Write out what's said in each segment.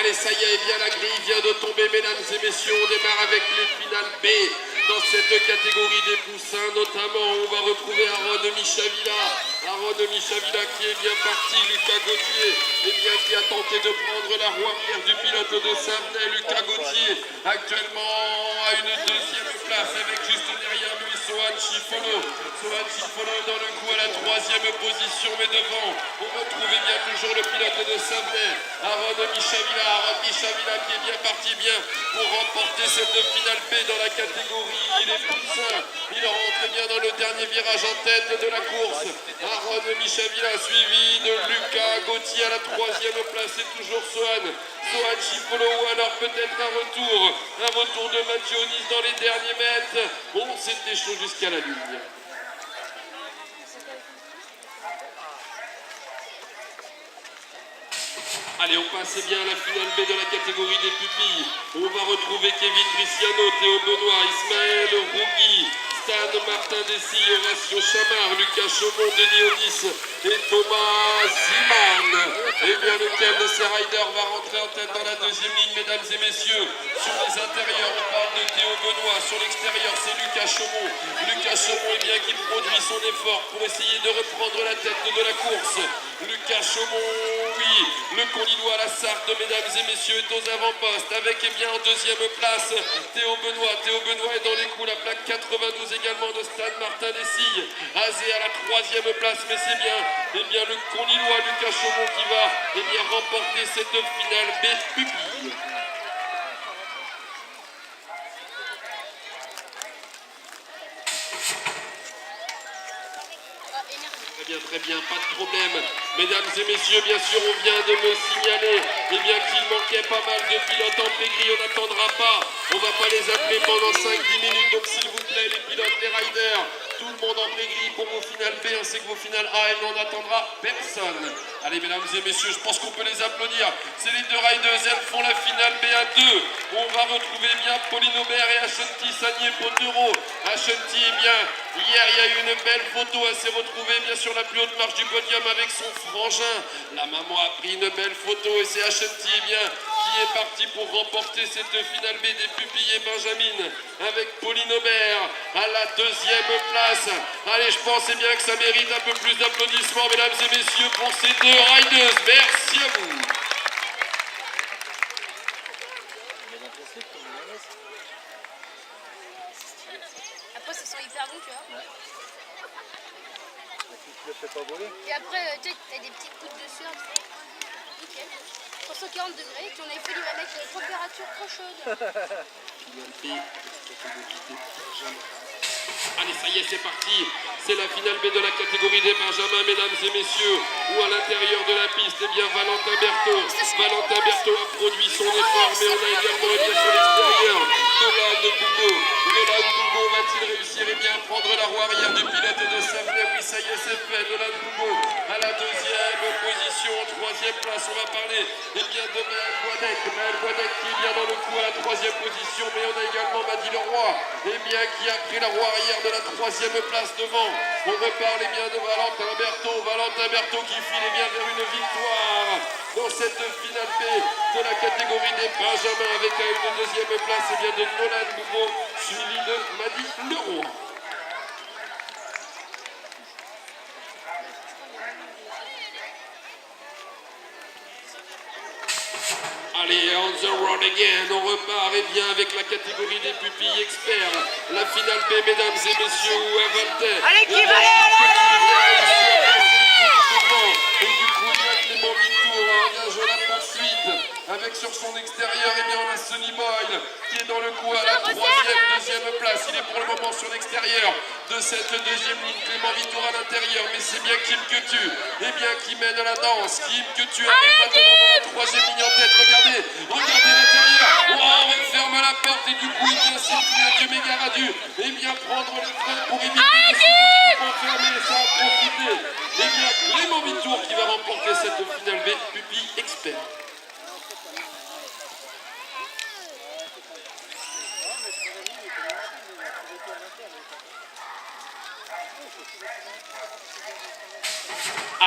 Allez, ça y est, bien la grille vient de tomber, mesdames et messieurs. On démarre avec les finales B. Dans cette catégorie des poussins, notamment, on va retrouver Aaron Michavila. Aaron Michavila qui est bien parti. Lucas Gauthier, qui a tenté de prendre la roue arrière du pilote de Savenay. Lucas Gauthier, actuellement à une deuxième place, avec juste derrière lui Sohan Chifolo. Sohan Chifolo dans le coup à la troisième position, mais devant, on retrouve bien toujours le pilote de Savenay, Aaron Michavila. Aaron Michavila qui est bien parti pour remporter cette finale B dans la catégorie les poussins. Il rentre bien dans le dernier virage en tête de la course. Aaron Michavila suivi de Lucas Gauthier à la troisième place. C'est toujours Sohan Chifolo, ou alors peut-être un retour de Mathieu Onis dans les derniers mètres. Bon, c'était chaud jusqu'à la ligne. Allez, on passe bien à la finale B de la catégorie des pupilles. On va retrouver Kevin Cristiano, Théo Benoît, Ismaël Rougui, Stan Martin Dessy, Horatio Chamard, Lucas Chaumont, Denis Onis et Thomas Ziman. Et bien lequel de ces riders va rentrer en tête dans la deuxième ligne, mesdames et messieurs. Sur les intérieurs, on parle de Théo Benoît. Sur l'extérieur, c'est Lucas Chaumont. Lucas Chaumont qui produit son effort pour essayer de reprendre la tête de la course. Lucas Chaumont, oui, le Conillois à la Sarthe, mesdames et messieurs, est aux avant-postes avec en deuxième place Théo Benoît. Théo Benoît est dans les coups, la plaque 92 également de Stade Martin Dessy. Azé à la troisième place, mais c'est bien le Conillois Lucas Chaumont qui va remporter cette finale B pupille. Très bien, pas de problème. Mesdames et messieurs, bien sûr, on vient de me signaler qu'il manquait pas mal de pilotes en pégris. On n'attendra pas. On ne va pas les appeler pendant 5-10 minutes. Donc, s'il vous plaît, les pilotes, les riders, tout le monde en pégris pour vos finales B, ainsi que vos finales A. Et on n'attendra personne. Allez, mesdames et messieurs, je pense qu'on peut les applaudir. C'est les deux riders. Elles font la finale B à 2. On va retrouver Pauline Aubert et Ashanti Sagné-Potero. Ashanti, hier, il y a eu une belle photo. Elle s'est retrouvée, sur la plus haute marche du podium avec son frangin. La maman a pris une belle photo et c'est Ashanti qui est parti pour remporter cette finale B des pupilles et Benjamin avec Pauline Aubert à la deuxième place. Allez, je pense que ça mérite un peu plus d'applaudissements, mesdames et messieurs, pour ces deux riders. Merci à vous. Après, ça sent hyper bon, tu vois. Et après, tu as des petites gouttes de sueur. Nickel. 340 degrés, puis on a fallu la mettre à une température trop chaude. Allez, ça y est, c'est parti. C'est la finale B de la catégorie des Benjamins, mesdames et messieurs. Où à l'intérieur de la piste, Valentin Berthaud. Valentin Berthaud a produit son effort, mais on a également sur l'extérieur Nolan Bougo. Nolan Bougo va-t-il réussir à prendre la roue arrière du pilote de Savenay? Oui, ça y est, c'est fait. Nolan Bougo à la deuxième position. Troisième place, on va parler de Maël Boisdec. Maël Boisdec qui est bien dans le coup à la troisième position, mais on a également Madi Leroy qui a pris la roue arrière de la troisième place devant. On reparle de Valentin Berthaud. Valentin Berthaud qui file vers une victoire dans cette finale B de la catégorie des Benjamins avec à une deuxième place de Nolan Bougo suivi de Madi Leroy. Allez, on the road again, on repart avec la catégorie des pupilles experts. La finale B, mesdames et messieurs, où Avaltais. Allez, qui va aller? Et du coup, Clément Vitour engage la poursuite avec sur son extérieur, on a Sonny Boyle qui est dans le coup à la deuxième place. Il est pour le moment sur l'extérieur de cette deuxième ligne. Clément Vitour à l'intérieur, mais c'est bien Kim Ketu qui mène la danse. Kim Ketu arrive maintenant dans la troisième ligne en tête. Regardez l'intérieur. On ferme la porte et du coup, Sylvia Dieu-Mégar a dû prendre les freins pour éviter fermer ça a profité. Clément Vitour qui va remporter cette finale B pupille expert.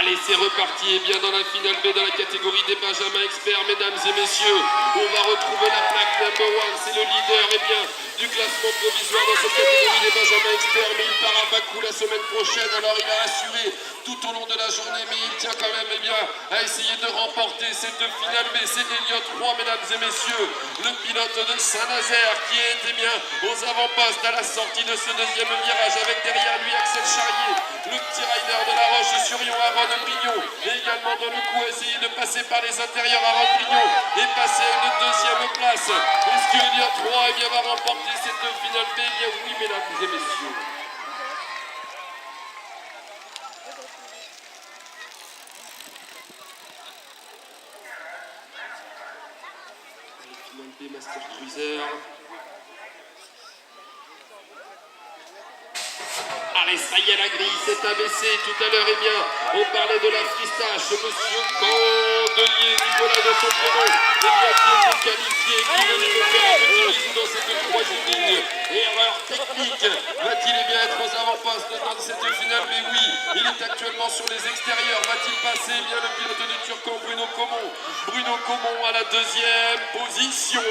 Allez, c'est reparti. Et bien dans la finale B, dans la catégorie des Benjamins experts, mesdames et messieurs, on va retrouver la plaque number 1. C'est le leader bien, du classement provisoire dans cette catégorie des Benjamins experts. Mais il part à Bakou la semaine prochaine. Alors il a assuré tout au long de la journée, mais il tient quand même bien, à essayer de remporter cette finale B. C'est Elliott Roy, mesdames et messieurs, le pilote de Saint-Nazaire qui était bien aux avant-postes à la sortie de ce deuxième virage, avec derrière lui Axel Charrier, le petit rider de la Roche-sur-Yon, Aaron Brignon, et également dans le coup essayer de passer par les intérieurs, Aaron Brignon, et passer à une deuxième place. Est-ce que Elliott Roy va remporter cette finale B? Eh bien oui, mesdames et messieurs. Finale B Master Cruiser. Allez, ça y est, la grille s'est abaissée tout à l'heure. Eh bien, on parlait de la fristache. Monsieur Candelier, Nicolas de son prénom, eh bien, qui était qualifié, qui venait de faire un petit bisou dans cette troisième ligne. Erreur technique. Va-t-il eh bien être aux avant-postes dans cette finale? Mais oui, il est actuellement sur les extérieurs. Va-t-il passer eh bien le pilote du Turcan, Bruno Comon? Bruno Comon à la deuxième position.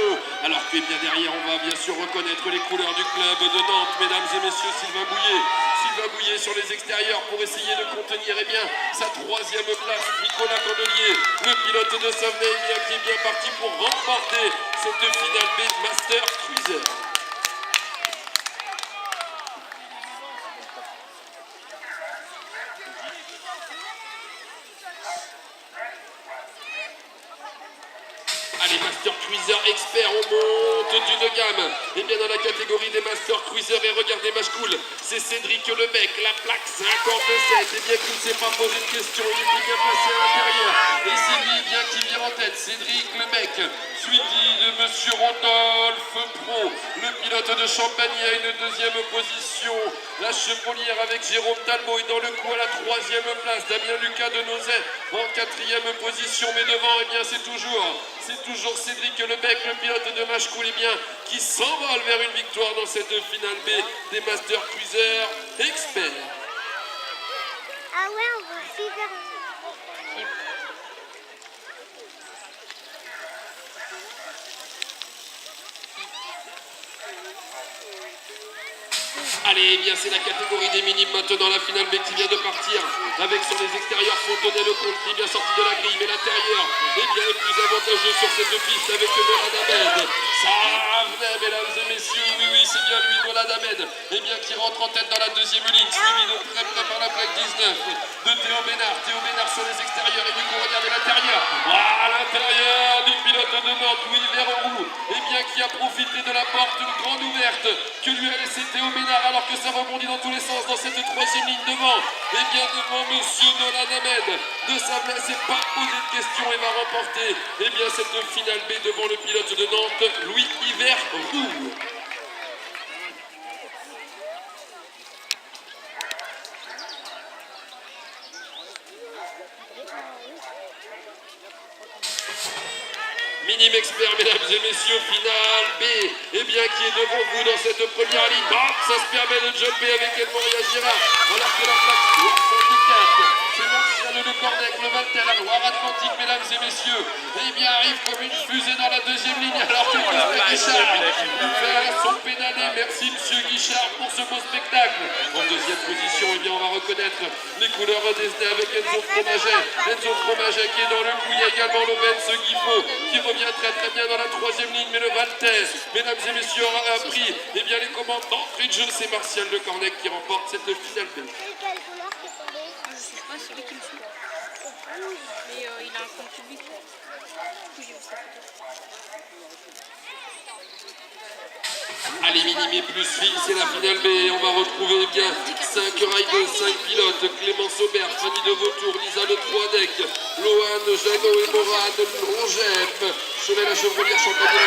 Alors que eh bien derrière, on va bien sûr reconnaître les couleurs du club de Nantes, mesdames et messieurs, Sylvain Bouillet. Sylvain Bouillet sur les extérieurs pour essayer de contenir eh bien, sa troisième place. Nicolas Candelier, le pilote de Savenay, eh bien, qui est bien parti pour remporter cette finale B Master Cruiser. Allez, Master Cruiser expert, on monte d'une gamme. Et bien dans la catégorie des Master Cruiser, et regardez match cool, c'est Cédric Lebec, la plaque 57. Et bien qu'il ne s'est pas posé de questions, il était bien passé à l'intérieur. Et c'est lui bien qui vient en tête, Cédric Lebec, suivi de Monsieur Rodolphe Pro, le pilote de Champagny à une deuxième position. La Chevrolière avec Jérôme Talbot et dans le coup à la troisième place. Damien Lucas de Nozay en quatrième position. Mais devant, eh bien c'est toujours Cédric Lebec, le pilote de match cool, eh bien, qui s'envole vers une victoire dans cette finale B des Master Cruiser experts. Ah ouais, on va suivre. Allez, eh bien c'est la catégorie des minimes maintenant, la finale B qui vient de partir avec sur les extérieurs Fontenay Lecomte qui est bien sorti de la grille, mais l'intérieur est bien le plus avantageux sur cette piste avec Nolan Ahmed. Ça venait, mesdames et messieurs, oui, c'est bien lui, Nolan Ahmed, eh bien qui rentre en tête dans la deuxième ligne, suivi de très près par la plaque 19 de Théo Bénard sur les extérieurs et du coup regardez l'intérieur. À l'intérieur du pilote de Nantes, Louis Verroux, eh bien qui a profité de la porte grande ouverte que lui a laissé Théo Bénard, alors que ça rebondit dans tous les sens dans cette troisième ligne devant. Et bien devant Monsieur Nolan Ahmed de Sablé, s'est pas posé de questions et va remporter eh bien cette finale B devant le pilote de Nantes, Louis Verroux. Minime expert, mesdames et messieurs, finale B, eh bien qui est devant vous dans cette première ligne. Bam, ça se permet de jumper avec Elmoria Girard, alors que la plaque 64, c'est Martial Le Cornec, le Valtel, la Loire-Atlantique, mesdames et messieurs, eh bien arrive comme une fusée dans la deuxième ligne, alors que Prosper Guichard fait son pénalé. Merci monsieur Guichard pour ce beau spectacle. En deuxième position, eh bien on va reconnaître les couleurs d'Esnay avec Enzo Fromaget qui est dans le coup. Il y a également le Benz Guifot qui revient très bien dans la troisième ligne, mais le Valtais, mesdames et messieurs, aura appris eh bien, les commandes d'entrée de jeu. C'est Martial Le Cornec qui remporte cette finale B. Quelle couleur qui est tombée? Je sais pas, c'est lui qui me suit. Mais il a un compte public. Du coup, j'ai vu sa photo. Allez, minime plus fine, c'est la finale B. On va retrouver eh bien 5 riders, 5 pilotes. Clémence Aubert, Fanny de Vautour, Lisa Le Troidec, Lohan, Jago et Morane, Longep, Cholet la Chevrolière, Champagne la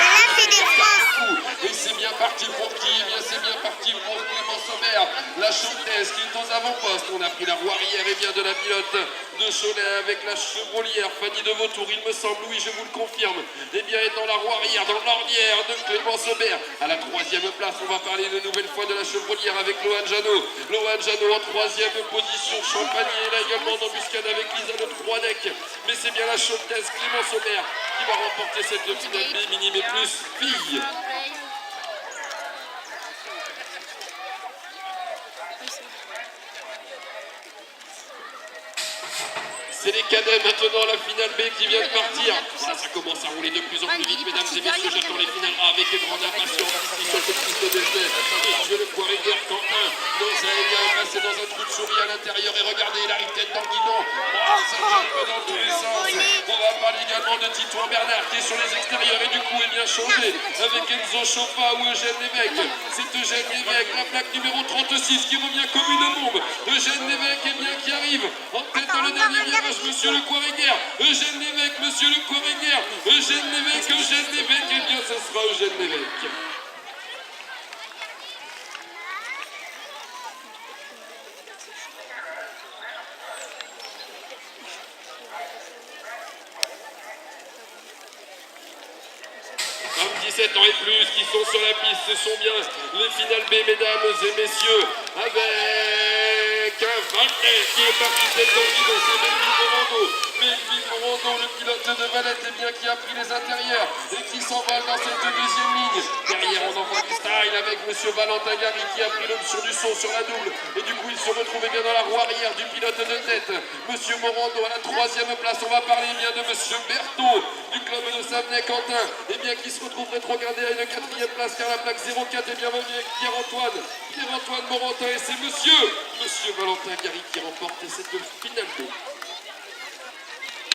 et c'est bien parti pour qui? Eh bien c'est bien parti pour Clémence Aubert, la Chaudaise qui est aux avant-postes. On a pris la roue arrière et bien de la pilote de Cholet avec la Chevrolière, Fanny de Vautour, il me semble, oui je vous le confirme, eh bien est dans la roue arrière, dans l'ornière de Clémence Clémence Aubert. À la 3e place, on va parler une nouvelle fois de la chevrolière avec Lohan Jeannot. Lohan Jeannot en 3e position. Champagnier là également en embuscade avec Lisa Le Troidec. Mais c'est bien la chaudaise Clémence Aubert qui va remporter cette finale B minime et plus fille. C'est les cadets maintenant, la finale B qui vient de partir. Voilà, ça commence à rouler de plus en plus vite, mesdames et messieurs. J'attends les finales A avec grande impatience. Ici sur cette piste d'essai, monsieur le Poirier Quentin n'osait bien passer dans un trou de souris à l'intérieur. Et regardez, il arrive tête dans le guidon. Oh, ça jumpe dans tous les sens. On va parler également de Titouan Bernard qui est sur les extérieurs et du coup est bien changé avec Enzo Choppa ou Eugène Lévesque. C'est Eugène Lévesque, la plaque numéro 36 qui revient comme une bombe. Eugène Lévesque est bien qui arrive en tête dans le dernier virage. Monsieur le Coiréguerre, Eugène Lévesque, monsieur le Coiréguerre, Eugène Lévesque, eh bien ce sera Eugène Lévesque. Hommes 17 ans et plus qui sont sur la piste, ce sont bien les finales B, mesdames et messieurs, avec un Valette qui est parti tête dans le guidon, c'est Melville Morando. Melville Morando, le pilote de Valette, eh bien, qui a pris les intérieurs et qui s'envole dans cette deuxième ligne. Derrière, on envoie du style avec monsieur Valentin Gary qui a pris l'option du son sur la double. Et du coup, il se retrouvait bien dans la roue arrière du pilote de tête. Monsieur Morando à la 3e place. On va parler bien de monsieur Berthaud du club de Savenay-Quentin. Et bien, qui se retrouve rétrogradé à une 4e place car la plaque 04 est bien revenue avec Pierre-Antoine Morantin. Et c'est monsieur Valentin Gary qui remporte cette finale 2.